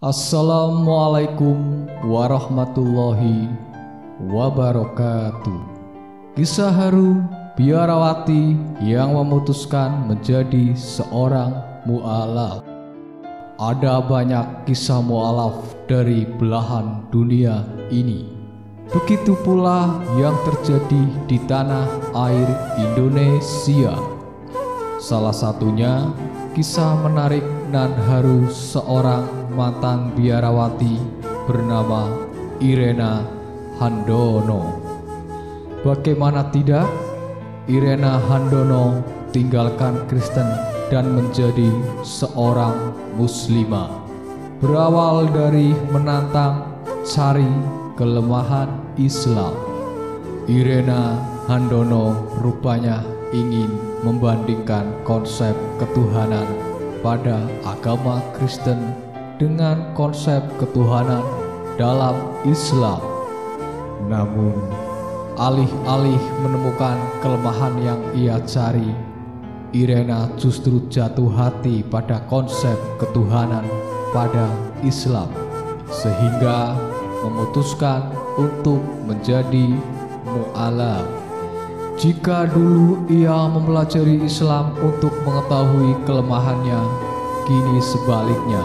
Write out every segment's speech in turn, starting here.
Assalamualaikum warahmatullahi wabarakatuh. Kisah haru biarawati yang memutuskan menjadi seorang mu'alaf. Ada banyak kisah mu'alaf dari belahan dunia ini. Begitu pula yang terjadi di tanah air Indonesia. Salah satunya kisah menarik dan haru seorang mantan biarawati bernama Irena Handono. Bagaimana tidak, Irena Handono tinggalkan Kristen dan menjadi seorang muslimah. Berawal dari menantang cari kelemahan Islam, Irena Handono rupanya ingin membandingkan konsep ketuhanan pada agama Kristen dengan konsep ketuhanan dalam Islam. Namun, alih-alih menemukan kelemahan yang ia cari, Irena justru jatuh hati pada konsep ketuhanan pada Islam, sehingga memutuskan untuk menjadi mu'alaf. Jika dulu ia mempelajari Islam untuk mengetahui kelemahannya, kini sebaliknya,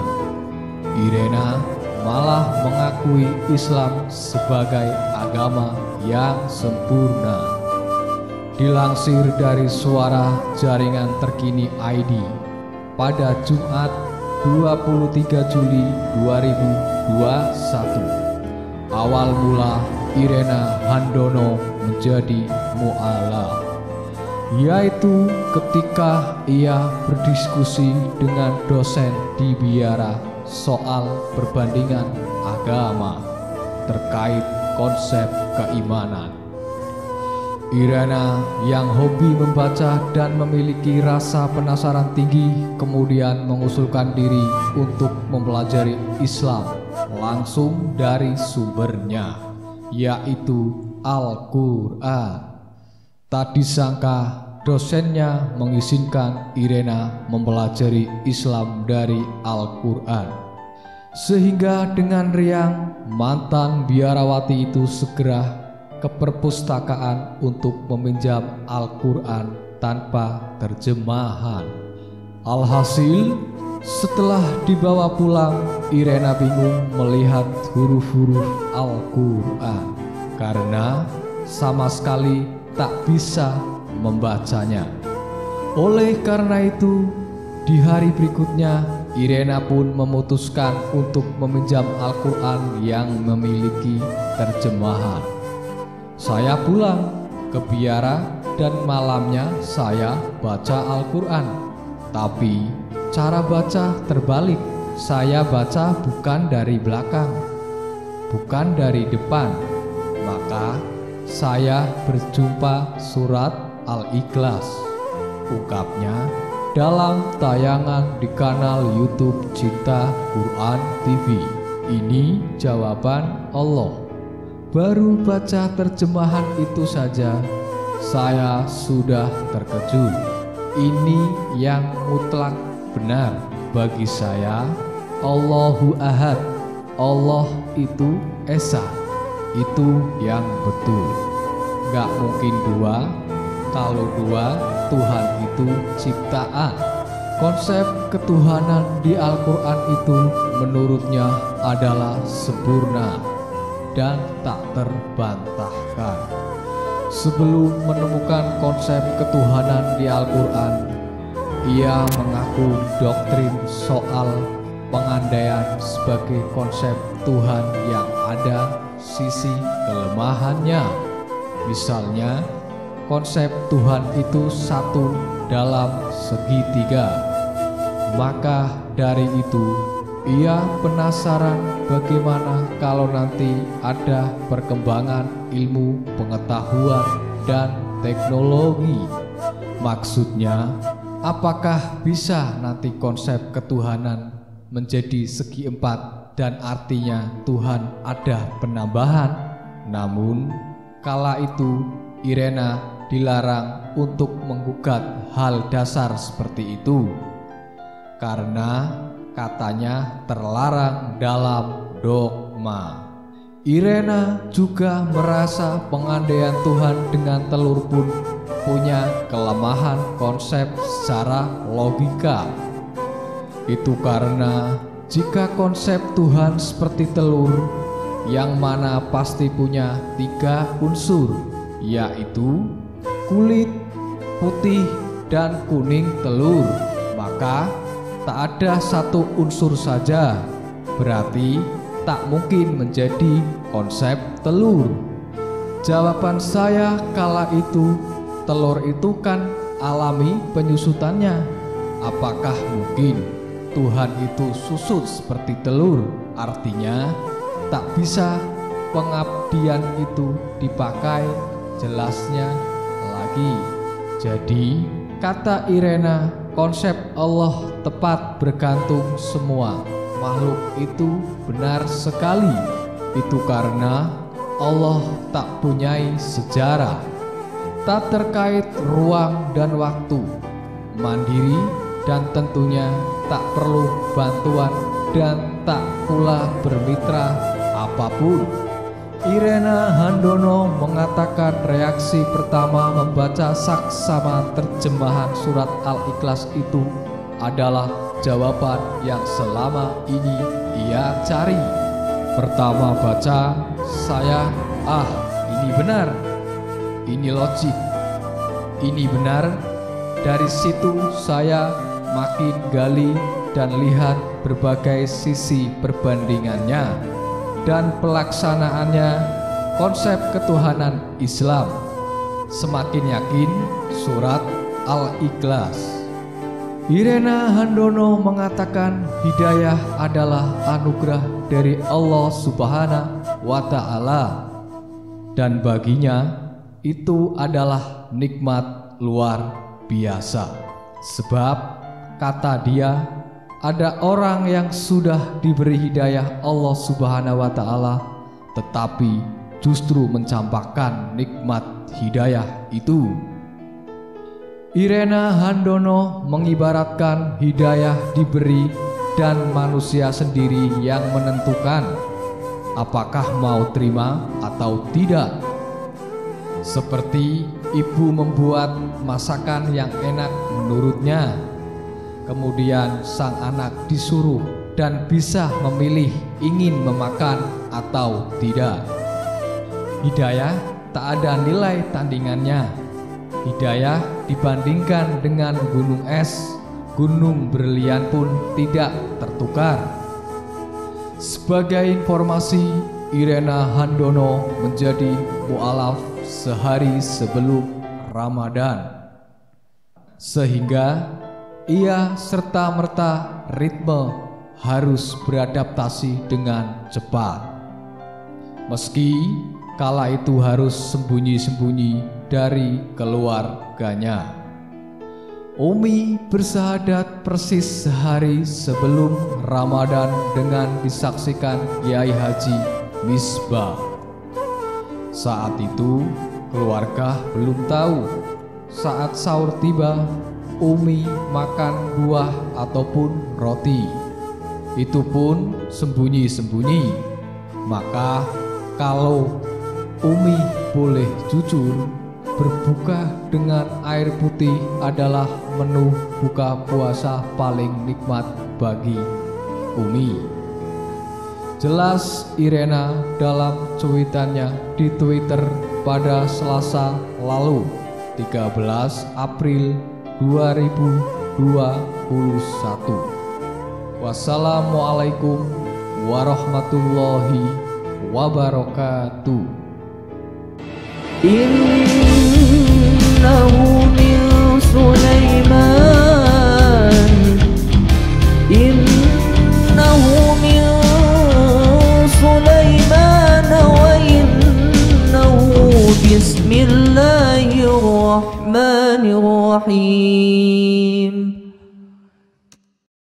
Irena malah mengakui Islam sebagai agama yang sempurna. Dilansir dari Suara Jaringan Terkini ID pada Jumat 23 Juli 2021, awal mula Irena Handono menjadi mu'alaf, yaitu ketika ia berdiskusi dengan dosen di biara soal perbandingan agama terkait konsep keimanan. Irena yang hobi membaca dan memiliki rasa penasaran tinggi kemudian mengusulkan diri untuk mempelajari Islam langsung dari sumbernya, yaitu Al-Quran. Tak disangka dosennya mengizinkan Irena mempelajari Islam dari Al-Quran, sehingga dengan riang mantan biarawati itu segera ke perpustakaan untuk meminjam Al-Quran tanpa terjemahan. Alhasil, setelah dibawa pulang, Irena bingung melihat huruf-huruf Al-Quran karena sama sekali tak bisa membacanya. Oleh karena itu, di hari berikutnya Irena pun memutuskan untuk meminjam Al-Quran yang memiliki terjemahan. Saya pulang ke biara dan malamnya saya baca Al-Quran, tapi cara baca terbalik. Saya baca bukan dari belakang, bukan dari depan. Maka saya berjumpa surat Al-Ikhlas, ungkapnya dalam tayangan di kanal YouTube Cinta Quran TV. Ini jawaban Allah. Baru baca terjemahan itu saja, saya sudah terkejut. Ini yang mutlak benar bagi saya. Allahu Ahad, Allah itu Esa, itu yang betul. Gak mungkin dua, kalau dua Tuhan itu ciptaan. Konsep ketuhanan di Al-Quran itu menurutnya adalah sempurna dan tak terbantahkan. Sebelum menemukan konsep ketuhanan di Al-Quran, ia mengaku doktrin soal pengandaian sebagai konsep Tuhan yang ada sisi kelemahannya. Misalnya, konsep Tuhan itu satu dalam segitiga. Maka dari itu, ia penasaran bagaimana kalau nanti ada perkembangan ilmu pengetahuan dan teknologi. Maksudnya, apakah bisa nanti konsep ketuhanan menjadi segi empat dan artinya Tuhan ada penambahan? Namun, kala itu Irena dilarang untuk menggugat hal dasar seperti itu, karena katanya terlarang dalam dogma. Irena juga merasa pengandaian Tuhan dengan telur pun punya kelemahan konsep secara logika. Itu karena jika konsep Tuhan seperti telur, yang mana pasti punya 3 unsur, yaitu kulit, putih, dan kuning telur, maka tak ada satu unsur saja, berarti tak mungkin menjadi konsep telur. Jawaban saya kala itu, telur itu kan alami penyusutannya. Apakah mungkin Tuhan itu susut seperti telur? Artinya tak bisa pengabdian itu dipakai, jelasnya lagi. Jadi kata Irena, konsep Allah tepat bergantung semua makhluk itu benar sekali. Itu karena Allah tak punyai sejarah, tak terkait ruang dan waktu, mandiri, dan tentunya tak perlu bantuan dan tak pula bermitra apapun. Irena Handono mengatakan reaksi pertama membaca saksama terjemahan surat Al-Ikhlas itu adalah jawaban yang selama ini ia cari. Pertama baca, saya ini benar, ini logik, ini benar. Dari situ saya makin gali dan lihat berbagai sisi perbandingannya dan pelaksanaannya konsep ketuhanan Islam. Semakin yakin surat Al-Ikhlas. Irena Handono mengatakan hidayah adalah anugerah dari Allah Subhanahu wa Ta'ala, dan baginya itu adalah nikmat luar biasa. Sebab kata dia, ada orang yang sudah diberi hidayah Allah Subhanahu wa Ta'ala tetapi justru mencampakkan nikmat hidayah itu. Irena Handono mengibaratkan hidayah diberi dan manusia sendiri yang menentukan apakah mau terima atau tidak. Seperti ibu membuat masakan yang enak menurutnya, kemudian sang anak disuruh dan bisa memilih ingin memakan atau tidak. Hidayah tak ada nilai tandingannya. Hidayah dibandingkan dengan gunung es, gunung berlian pun tidak tertukar. Sebagai informasi, Irena Handono menjadi mu'alaf sehari sebelum Ramadan, sehingga ia serta-merta ritme harus beradaptasi dengan cepat. Meski kala itu harus sembunyi-sembunyi dari keluarganya. Umi bersahadat persis sehari sebelum Ramadan dengan disaksikan Kiai Haji Misbah. Saat itu keluarga belum tahu. Saat sahur tiba, Umi makan buah ataupun roti. Itu pun sembunyi-sembunyi. Maka kalau Umi boleh jujur, berbuka dengan air putih adalah menu buka puasa paling nikmat bagi Umi. Jelas Irena dalam cuitannya di Twitter pada Selasa lalu, 13 April 2021. Wassalamualaikum warahmatullahi wabarakatuh. Innahu min Sulaiman, innahu min Sulaiman wa innahu bismillahirrahmanirrahim.